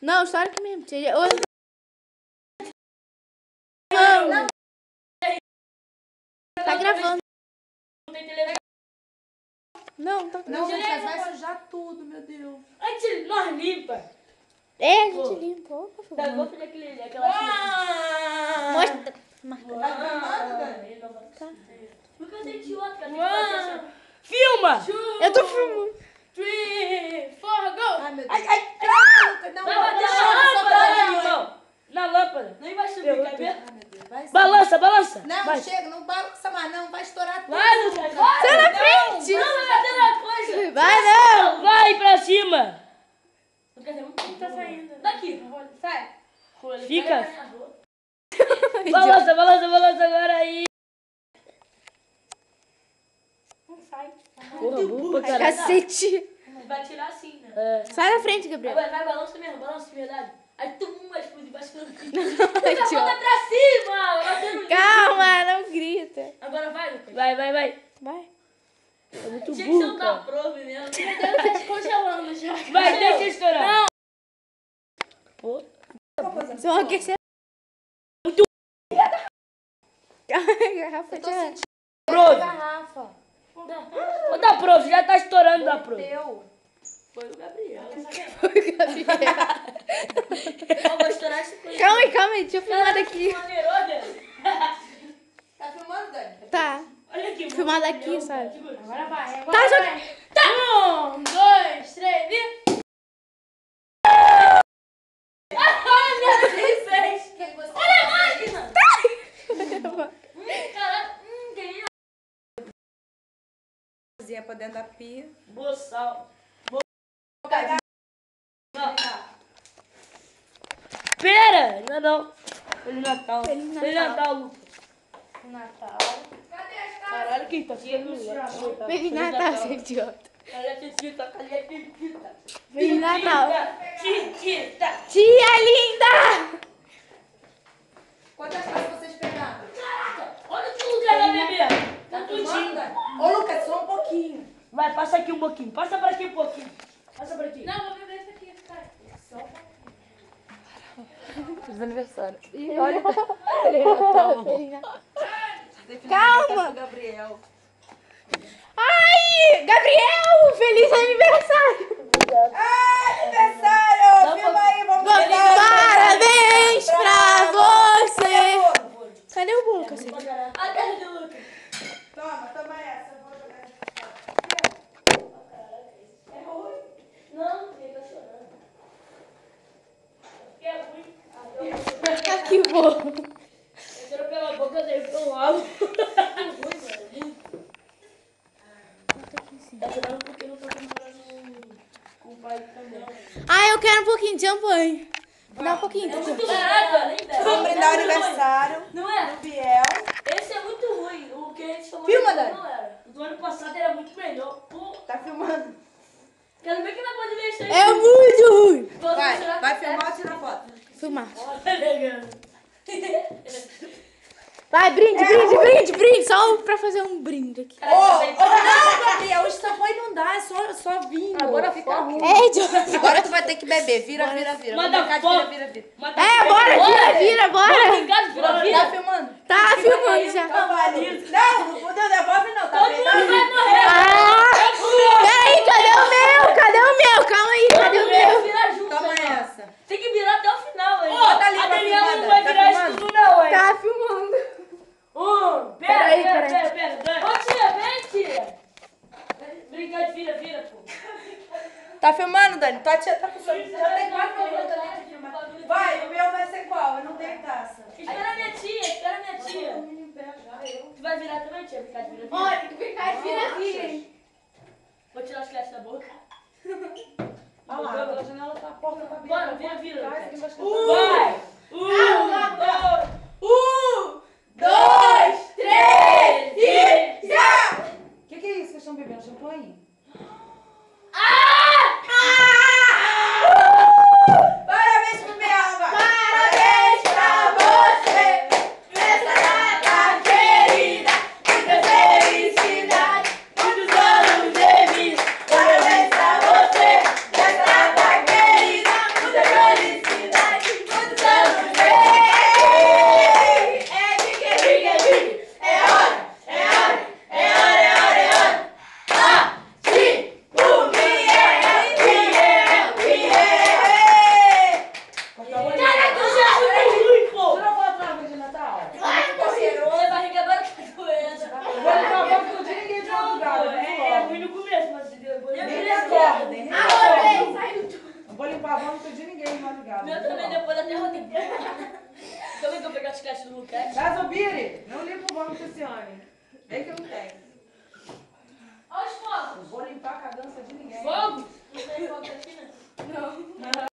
Não, história que mesmo. Não. Tá gravando. Não, tá Não, Lucas, vai sujar tudo, meu Deus. Antes nós limpa. É, a gente limpou. Tá, vou fazer aquela Mostra. Tá filmando, Dani? Tá. Lucas é idiota, tem que fazer assim. Filma! Eu tô filmando. 3, 4, go! Ai, meu Deus. Ai, Lucas, não, vai bater deixa na eu lâmpada, soltar, animal! Na lâmpada. Nem vai subir, quer ver? Ai, meu Deus. Vai, Balança, balança. não, Vai. chega, não balança mais, não. Vai estourar tudo. Vai, Lucas, vai! Sai na frente. Não, vai bater na coisa! Vai, não. Vai pra cima! Lucas, é muito Tá saindo. Daqui. Sai. Fica. Balança, balança, balança agora aí. Não sai. Porra, burro pra caralho. Cacete. Vai tirar assim, né? É. Sai na frente, Gabriel. Vai, balança mesmo, balança de verdade. Aí tu vai explodir, vai explodir. Idiota. Volta pra cima! Batendo Calma, não grita. Agora vai, Lucas. Vai. Vai. É muito burro, que você não tá prova mesmo. Tá descongelando já. Vai, deixa eu estourar. Não. Pô. Vocês vão aquecer. Muito. Garrafa de Prove. Garrafa. Ô, da prof, já tá estourando da prof. Teu. Foi o Gabriel. Gabriel. Ó, vou estourar essa coisa. Calma aí, deixa eu filmar daqui. Maneirou, Dani. Tá filmando, Dani? Tá. Olha aqui. Filmar daqui, sabe? Agora vai. Tá, Agora já... vai. 1, 2, 3, e... Olha a máquina. Caralho. Quem é? Cozinha pra dentro da pia. Boçal. Pegar. Pera! Não, não. Feliz Natal. Feliz Natal. Feliz Natal, Lucas. Natal. Caralho, quem tá ficando Feliz Natal, seu idiota. Olha a titita, cadê a titita? Feliz Natal. Titita. Tia linda! Quantas casas vocês pegaram? Caraca, olha que lugar lá, bebê. Tá Filmando, tudinho. Dani? Ô, Lucas, só um pouquinho. Vai, passa aqui um pouquinho. Passa pra aqui um pouquinho. Passa pra aqui. Não, vou beber isso aqui. Sai. Só um Feliz aniversário. E olha. Feliz Natal. Calma. Gabriel. Ai, Gabriel, feliz aniversário. Aniversário! Filma aí, vamos cantar. Parabéns pra você. Cadê o bolo, cacete? A terra do Lucas. Toma essa. Eu vou jogar essa. É ruim. Não, ele tá chorando. É ruim. Que bom. Entrou pela boca dele pelo lado. É ruim, mano. Tá chorando porque não tá comparando com o pai também. Ah, eu quero um pouquinho de champanhe. Dá um pouquinho. É muito barato, nem deve. Vamos brindar o aniversário Não é? do Biel. Esse é muito ruim. O que a gente falou Filma, não Dani. era. O do ano passado era muito melhor. Pô, Tá filmando? quero ver quem vai poder ver isso aí. É muito ruim. Vai filmar ou tirar foto? Filmar. Tá legal. Vai, brinde. Só pra fazer um brinde aqui. Não, Gabriel, o champanhe não dá, é só vinho. Agora fica foca. ruim. É, idiota. Agora tu vai ter que beber. Vira. Manda Vamos foto. vira. É, bora, Bora bora. em casa, vira, Tá vira. filmando? Tá filmando já. Então vai, Lucas. Não devolve não, tá Todo bem? mundo vai morrer. Ah, peraí, cadê o meu? Calma aí, cadê o meu? Virar junto, Toma né? essa. Tem que virar até o final, hein? Bota ali A pra Daniela filmar, não vai tá virar isso filmando? tudo não, hein? Tá filmando. Pera. Ô, tia, vem, tia. Brincar de vira, pô. Tá filmando, Dani? Tua tia tá com sono. Já tem 4 minutos ali pra filmar. Vai, o meu vai ser qual? Eu não tenho taça. Espera minha tia. Tu vai virar também, tia? Brincar de vira. Olha, tem que ficar de vira. Vou tirar os cachos da boca. Olha lá, pela janela tá a porta tá aberta. Bora, vira. Vai. Vai. 2, 3 e já! O que é isso? Vocês estão bebendo champanhe? Parabéns pro Biel, vai! Parabéns pra você, nessa data querida, muita felicidade, muitos anos de vida. Parabéns pra você, nessa data querida, muita felicidade. podcast do Luquete. Gasobiri, não limpa o banco, Luciane. Vem que eu não tenho. Olha os fogos. Não vou limpar a cagança de ninguém. Fogos? Não tem fogo aqui, né? Não.